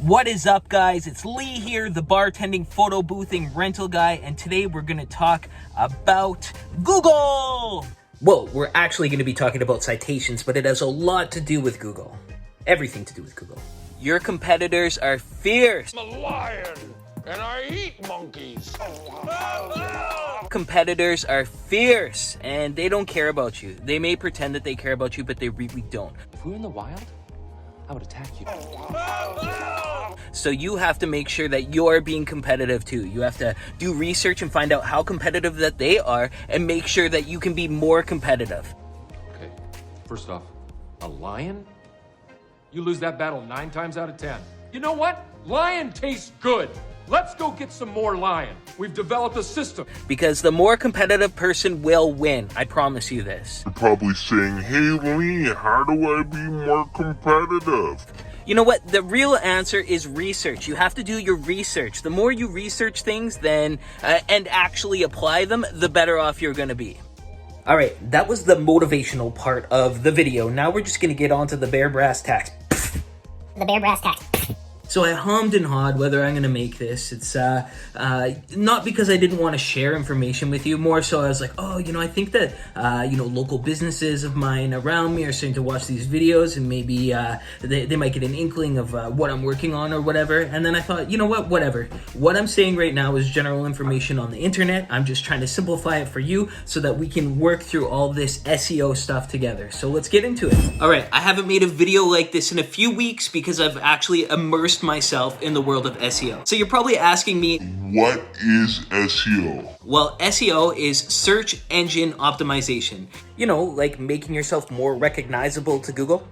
What is up, guys? It's Lee here, the bartending, photo boothing rental guy, and today we're going to talk about Google! Well, we're actually going to be talking about citations, but it has a lot to do with Google. Everything to do with Google. Your competitors are fierce. I'm a lion, and I eat monkeys. Competitors are fierce, and they don't care about you. They may pretend that they care about you, but they really don't. If we were in the wild, I would attack you. So you have to make sure that you're being competitive too. You have to do research and find out how competitive that they are and make sure that you can be more competitive. Okay, first off, a lion? You lose that battle 9 times out of 10. You know what? Lion tastes good. Let's go get some more lion. We've developed a system. Because the more competitive person will win. I promise you this. You're probably saying, hey Lee, how do I be more competitive? You know what? The real answer is research. You have to do your research. The more you research things then and actually apply them, the better off you're going to be. All right, that was the motivational part of the video. Now we're just going to get on to the bare brass tacks. The bare brass tacks. So I hummed and hawed whether I'm going to make this. It's not because I didn't want to share information with you. More so I was like, oh, I think that, local businesses of mine around me are starting to watch these videos and maybe they might get an inkling of what I'm working on or whatever. And then I thought, you know what, whatever. What I'm saying right now is general information on the internet. I'm just trying to simplify it for you so that we can work through all this SEO stuff together. So let's get into it. All right, I haven't made a video like this in a few weeks because I've actually immersed myself in the world of SEO. So you're probably asking me, what is SEO? Well, SEO is search engine optimization. Like making yourself more recognizable to Google,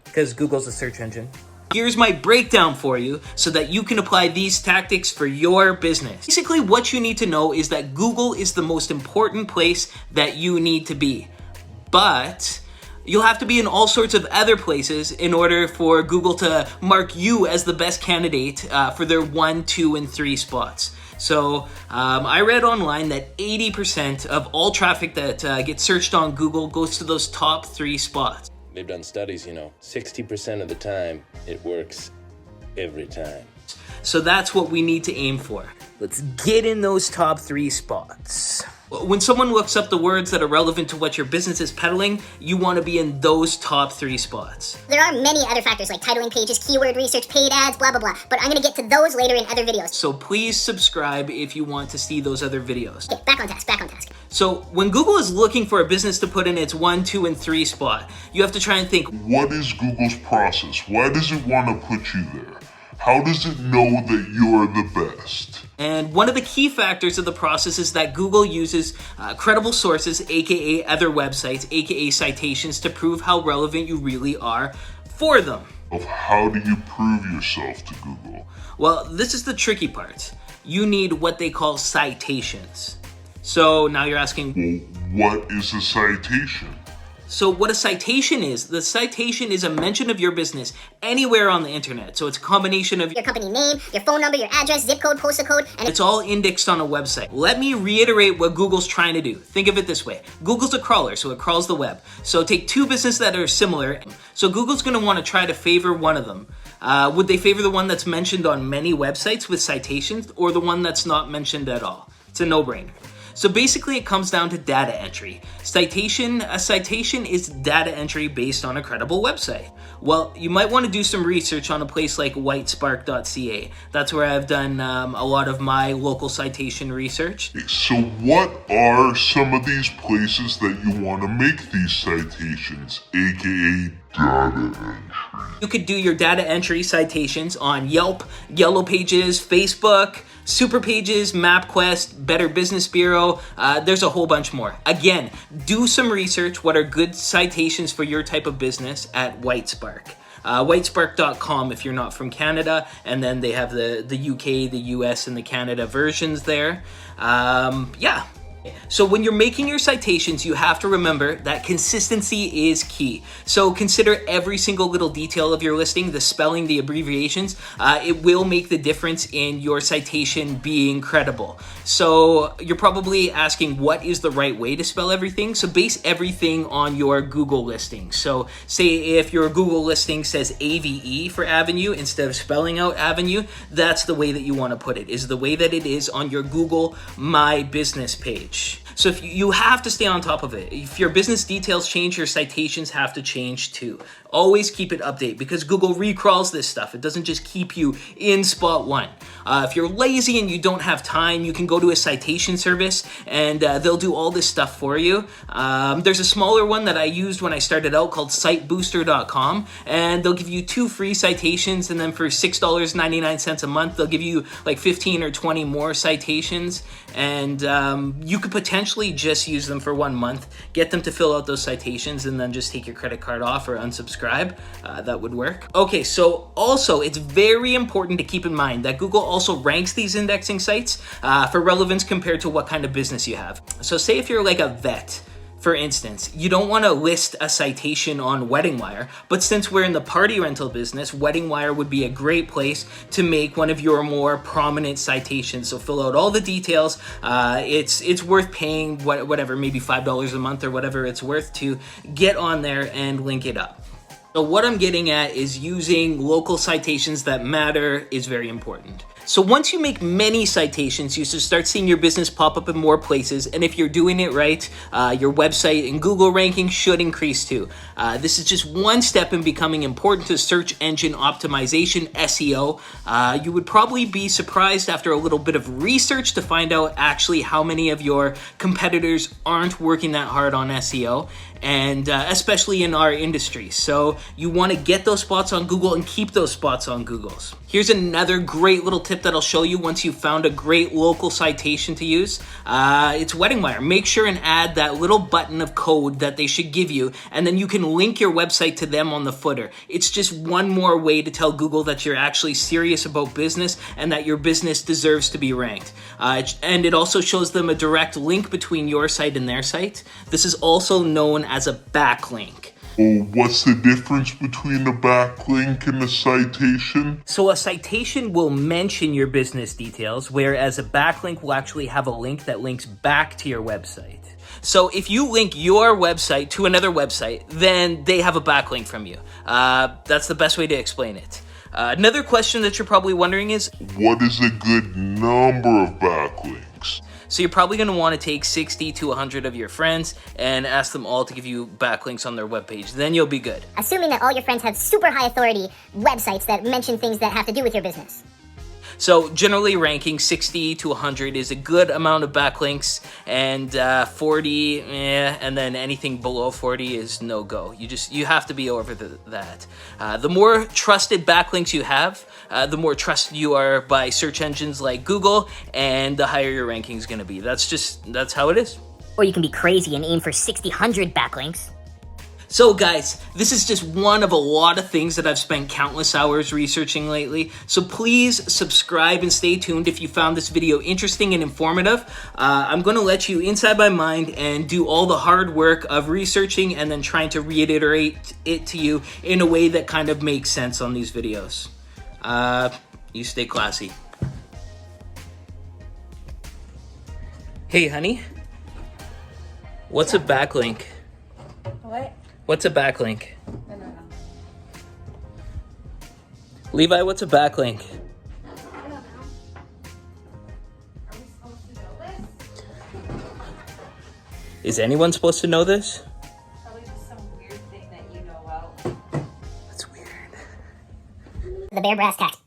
because Google's a search engine. Here's my breakdown for you so that you can apply these tactics for your business. Basically, what you need to know is that Google is the most important place that you need to be. But you'll have to be in all sorts of other places in order for Google to mark you as the best candidate for their 1, 2, and 3 spots. So I read online that 80% of all traffic that gets searched on Google goes to those top 3 spots. They've done studies, 60% of the time it works every time. So that's what we need to aim for. Let's get in those top 3 spots. When someone looks up the words that are relevant to what your business is peddling, you want to be in those top 3 spots. There are many other factors like titling pages, keyword research, paid ads, blah, blah, blah. But I'm going to get to those later in other videos. So please subscribe if you want to see those other videos. Okay, back on task, back on task. So when Google is looking for a business to put in its 1, 2, and 3 spot, you have to try and think, what is Google's process? Why does it want to put you there? How does it know that you're the best? And one of the key factors of the process is that Google uses credible sources, aka other websites, aka citations, to prove how relevant you really are for them. Of how do you prove yourself to Google? Well, this is the tricky part. You need what they call citations. So now you're asking, well, what is a citation? So what a citation is, the citation is a mention of your business anywhere on the internet. So it's a combination of Your company name, your phone number, your address, zip code, postal code, and it's all indexed on a website. Let me reiterate what Google's trying to do. Think of it this way. Google's a crawler, so it crawls the web. So take 2 businesses that are similar. So Google's going to want to try to favor one of them. Would they favor the one that's mentioned on many websites with citations or the one that's not mentioned at all? It's a no-brainer. So basically it comes down to data entry. A citation is data entry based on a credible website. Well, you might want to do some research on a place like whitespark.ca. That's where I've done a lot of my local citation research. So what are some of these places that you want to make these citations, aka data entry? You could do your data entry citations on Yelp, Yellow Pages, Facebook, Super Pages, MapQuest, Better Business Bureau. There's a whole bunch more. Again, do some research. What are good citations for your type of business at Whitespark? Whitespark.com if you're not from Canada, and then they have the UK, the US, and the Canada versions there. Yeah. So when you're making your citations, you have to remember that consistency is key. So consider every single little detail of your listing, the spelling, the abbreviations. It will make the difference in your citation being credible. So you're probably asking, what is the right way to spell everything? So base everything on your Google listing. So say if your Google listing says AVE for avenue instead of spelling out avenue, that's the way that you want to put it, is the way that it is on your Google My Business page. So if you have to stay on top of it. If your business details change, your citations have to change too. Always keep it updated because Google recrawls this stuff. It doesn't just keep you in spot one. If you're lazy and you don't have time, you can go to a citation service and they'll do all this stuff for you. There's a smaller one that I used when I started out called sitebooster.com, and they'll give you 2 free citations, and then for $6.99 a month, they'll give you like 15 or 20 more citations, and you could potentially just use them for 1 month, get them to fill out those citations, and then just take your credit card off or unsubscribe. That would work. Okay, so also it's very important to keep in mind that Google also ranks these indexing sites for relevance compared to what kind of business you have. So say if you're like a vet, for instance, you don't want to list a citation on Wedding Wire, but since we're in the party rental business, Wedding Wire would be a great place to make one of your more prominent citations. So fill out all the details. It's worth paying whatever, maybe $5 a month or whatever it's worth to get on there and link it up. So what I'm getting at is using local citations that matter is very important. So once you make many citations, you should start seeing your business pop up in more places. And if you're doing it right, your website and Google ranking should increase too. This is just one step in becoming important to search engine optimization, SEO. You would probably be surprised after a little bit of research to find out actually how many of your competitors aren't working that hard on SEO, and especially in our industry. So you want to get those spots on Google and keep those spots on Google's. Here's another great little tip that I'll show you once you've found a great local citation to use. It's Wedding Wire. Make sure and add that little button of code that they should give you, and then you can link your website to them on the footer. It's just one more way to tell Google that you're actually serious about business and that your business deserves to be ranked. And it also shows them a direct link between your site and their site. This is also known as a backlink. Oh, what's the difference between a backlink and a citation? So a citation will mention your business details, whereas a backlink will actually have a link that links back to your website. So if you link your website to another website, then they have a backlink from you. That's the best way to explain it. Another question that you're probably wondering is, what is a good number of backlinks? So you're probably going to want to take 60 to 100 of your friends and ask them all to give you backlinks on their webpage. Then you'll be good. Assuming that all your friends have super high authority websites that mention things that have to do with your business. So generally ranking 60 to 100 is a good amount of backlinks, and 40, and then anything below 40 is no go. You have to be over that. The more trusted backlinks you have, the more trusted you are by search engines like Google, and the higher your ranking is going to be. That's how it is. Or you can be crazy and aim for 60, 100 backlinks. So guys, this is just one of a lot of things that I've spent countless hours researching lately. So please subscribe and stay tuned if you found this video interesting and informative. I'm going to let you inside my mind and do all the hard work of researching and then trying to reiterate it to you in a way that kind of makes sense on these videos. You stay classy. Hey honey, what's a backlink? What? What's a backlink? I don't know. Levi, what's a backlink? I don't know. Are we supposed to know this? Is anyone supposed to know this? Probably just some weird thing that you know about. That's weird. The bare brass tacks.